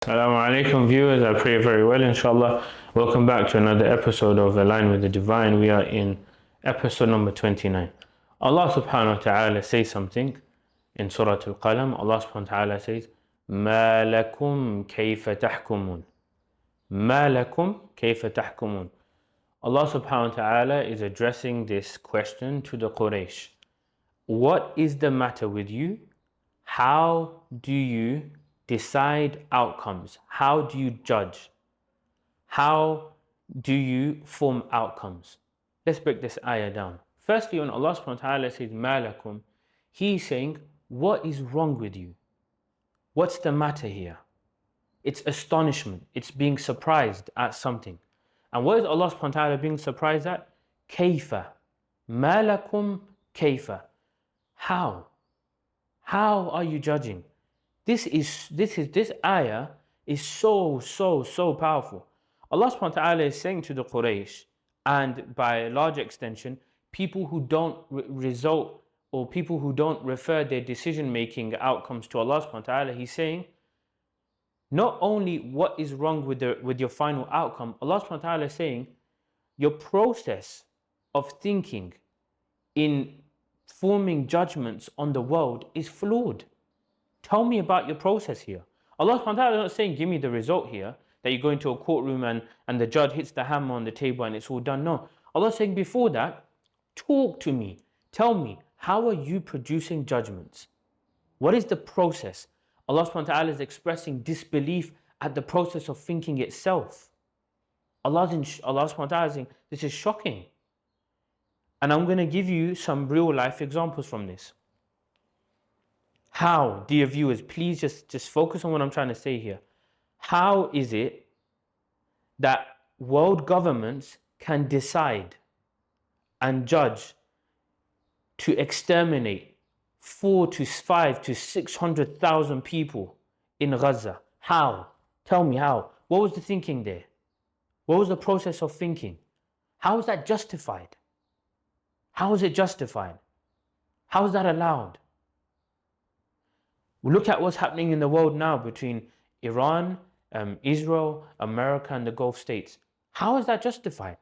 Assalamu alaikum viewers, I pray very well inshallah. Welcome back to another episode of Align with the Divine. We are in episode number 29. Allah subhanahu wa ta'ala says something in Surah Al-Qalam. Allah subhanahu wa ta'ala says, مَا لَكُمْ كَيْفَ تَحْكُمُونَ مَا لَكُمْ كَيْفَ تَحْكُمُونَ Allah subhanahu wa ta'ala is addressing this question to the Quraysh. What is the matter with you? How do you decide outcomes? How do you judge? How do you form outcomes? Let's break this ayah down. Firstly, when Allah subhanahu wa ta'ala says, Malakum, He's saying, what is wrong with you? What's the matter here? It's astonishment. It's being surprised at something. And what is Allah subhanahu wa ta'ala being surprised at? Kayfa. Malakum kayfa. How? How are you judging? This ayah is so powerful. Allah subhanahu wa ta'ala is saying to the Quraysh, and by a large extension, people who don't result or people who don't refer their decision making outcomes to Allah subhanahu wa ta'ala, He's saying, not only what is wrong with your final outcome, Allah subhanahu wa ta'ala is saying, your process of thinking in forming judgments on the world is flawed. Tell me about your process here. Allah subhanahu wa ta'ala is not saying, give me the result here, that you go into a courtroom and the judge hits the hammer on the table and it's all done. No. Allah is saying before that, talk to me. Tell me, how are you producing judgments? What is the process? Allah subhanahu wa ta'ala is expressing disbelief at the process of thinking itself. Allah subhanahu wa ta'ala is saying, this is shocking. And I'm going to give you some real life examples from this. How, dear viewers, please just focus on what I'm trying to say here. How is it that world governments can decide and judge to exterminate 4 to 5 to 600,000 people in Gaza? How? Tell me how. What was the thinking there? What was the process of thinking? How is that justified? How is it justified? How is that allowed? Look at what's happening in the world now between Iran, Israel, America, and the Gulf states. How is that justified?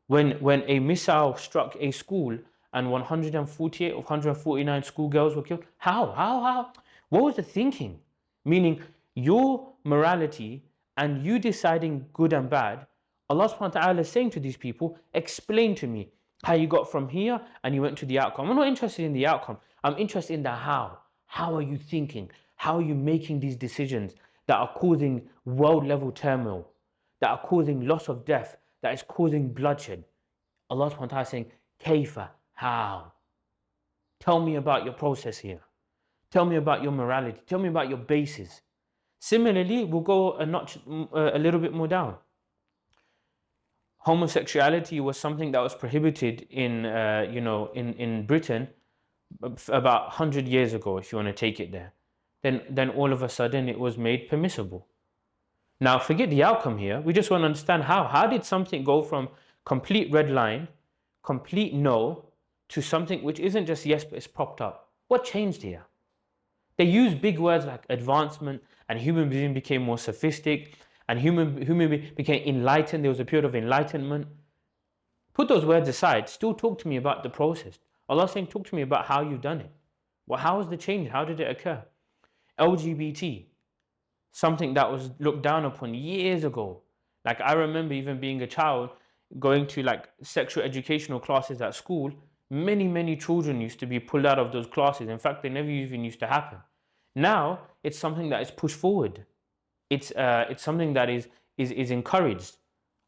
When a missile struck a school and 148 or 149 schoolgirls were killed, how? What was the thinking? Meaning, your morality and you deciding good and bad, Allah subhanahu wa ta'ala is saying to these people, explain to me how you got from here and you went to the outcome. I'm not interested in the outcome. I'm interested in the how. How are you thinking? How are you making these decisions that are causing world level turmoil, that are causing loss of death, that is causing bloodshed? Allah subhanahu wa ta'ala is saying, Kayfa, how? Tell me about your process here. Tell me about your morality. Tell me about your basis. Similarly, we'll go a little bit more down. Homosexuality was something that was prohibited in Britain about 100 years ago, if you want to take it there. Then all of a sudden it was made permissible. Now forget the outcome here. We just want to understand how. How did something go from complete red line, complete no, to something which isn't just yes, but it's propped up? What changed here? They used big words like advancement, and human beings became more sophisticated, and human became enlightened. There was a period of enlightenment. Put those words aside. Still talk to me about the process. Allah is saying, talk to me about how you've done it. Well, how was the change? How did it occur? LGBT, something that was looked down upon years ago. Like I remember even being a child, going to like sexual educational classes at school. Many children used to be pulled out of those classes. In fact, they never even used to happen. Now, it's something that is pushed forward. It's something that is encouraged.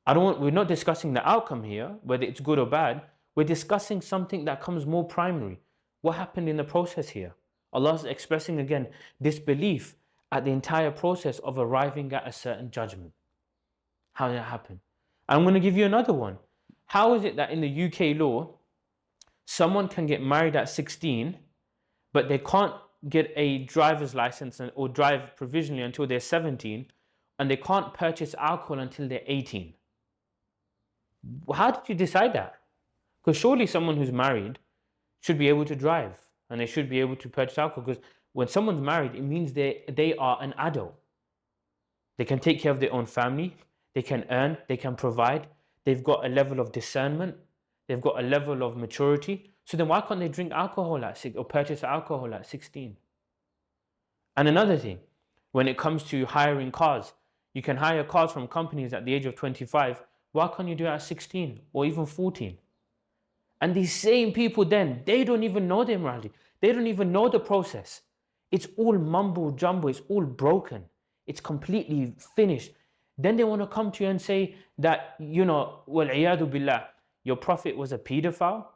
We're not discussing the outcome here, whether it's good or bad. We're discussing something that comes more primary. What happened in the process here? Allah is expressing again disbelief at the entire process of arriving at a certain judgment. How did that happen? I'm going to give you another one. How is it that in the UK law, someone can get married at 16, but they can't get a driver's license or drive provisionally until they're 17, and they can't purchase alcohol until they're 18? How did you decide that? Because surely someone who's married should be able to drive and they should be able to purchase alcohol, because when someone's married, it means they are an adult. They can take care of their own family. They can earn. They can provide. They've got a level of discernment. They've got a level of maturity. So then why can't they drink alcohol at 6 or purchase alcohol at 16? And another thing, when it comes to hiring cars, you can hire cars from companies at the age of 25. Why can't you do it at 16 or even 14? And these same people then, they don't even know their morality. They don't even know the process. It's all mumbo jumbo. It's all broken. It's completely finished. Then they want to come to you and say that, wal-iyadu billah, your prophet was a pedophile.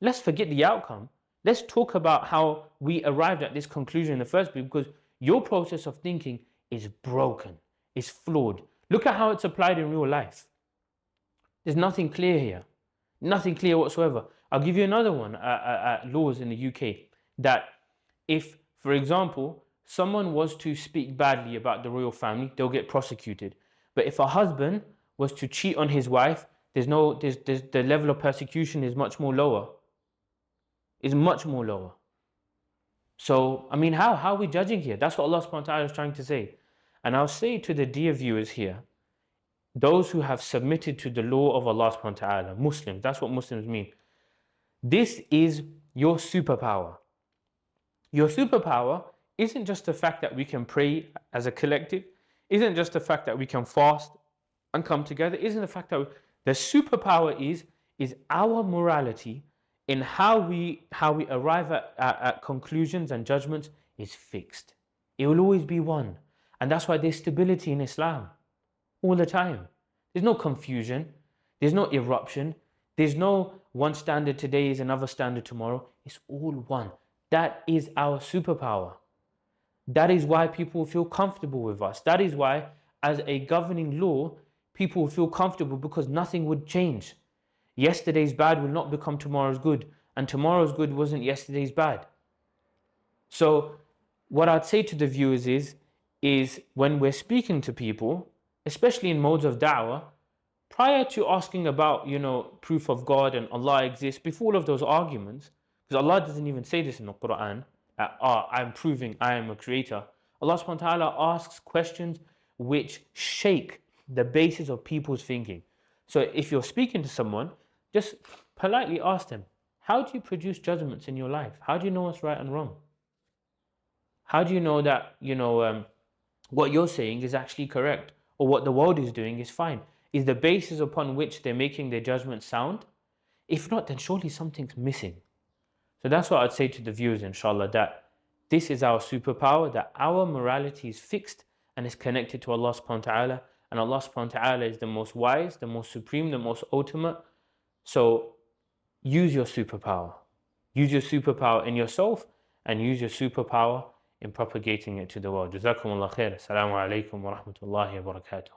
Let's forget the outcome. Let's talk about how we arrived at this conclusion in the first place, because your process of thinking is broken, is flawed. Look at how it's applied in real life. There's nothing clear here. Nothing clear whatsoever. I'll give you another one, laws in the UK, that if, for example, someone was to speak badly about the royal family, they'll get prosecuted. But if a husband was to cheat on his wife, the level of persecution is much more lower. Is much more lower. So, I mean, how are we judging here? That's what Allah subhanahu wa ta'ala is trying to say. And I'll say to the dear viewers here, those who have submitted to the law of Allah subhanahu wa ta'ala, Muslims, that's what Muslims mean. This is your superpower. Your superpower isn't just the fact that we can pray as a collective, isn't just the fact that we can fast and come together, isn't the fact that the superpower is our morality in how we arrive at conclusions and judgments is fixed. It will always be one. And that's why there's stability in Islam all the time. There's no confusion. There's no eruption. There's no one standard today is another standard tomorrow. It's all one. That is our superpower. That is why people feel comfortable with us. That is why, as a governing law, people feel comfortable, because nothing would change. Yesterday's bad will not become tomorrow's good, and tomorrow's good wasn't yesterday's bad. So what I'd say to the viewers is when we're speaking to people, especially in modes of da'wah, prior to asking about, proof of God and Allah exists, before all of those arguments, because Allah doesn't even say this in the Quran, I'm proving I am a creator. Allah subhanahu wa ta'ala asks questions which shake the basis of people's thinking. So if you're speaking to someone, just politely ask them, how do you produce judgments in your life? How do you know what's right and wrong? How do you know that, what you're saying is actually correct, or what the world is doing is fine? Is the basis upon which they're making their judgment sound? If not, then surely something's missing. So that's what I'd say to the viewers, inshallah, that this is our superpower, that our morality is fixed and is connected to Allah subhanahu wa ta'ala. And Allah subhanahu wa ta'ala is the most wise, the most supreme, the most ultimate. So use your superpower. Use your superpower in yourself, and use your superpower in propagating it to the world. Jazakumullah khair. Assalamu alaikum wa rahmatullahi wa barakatuh.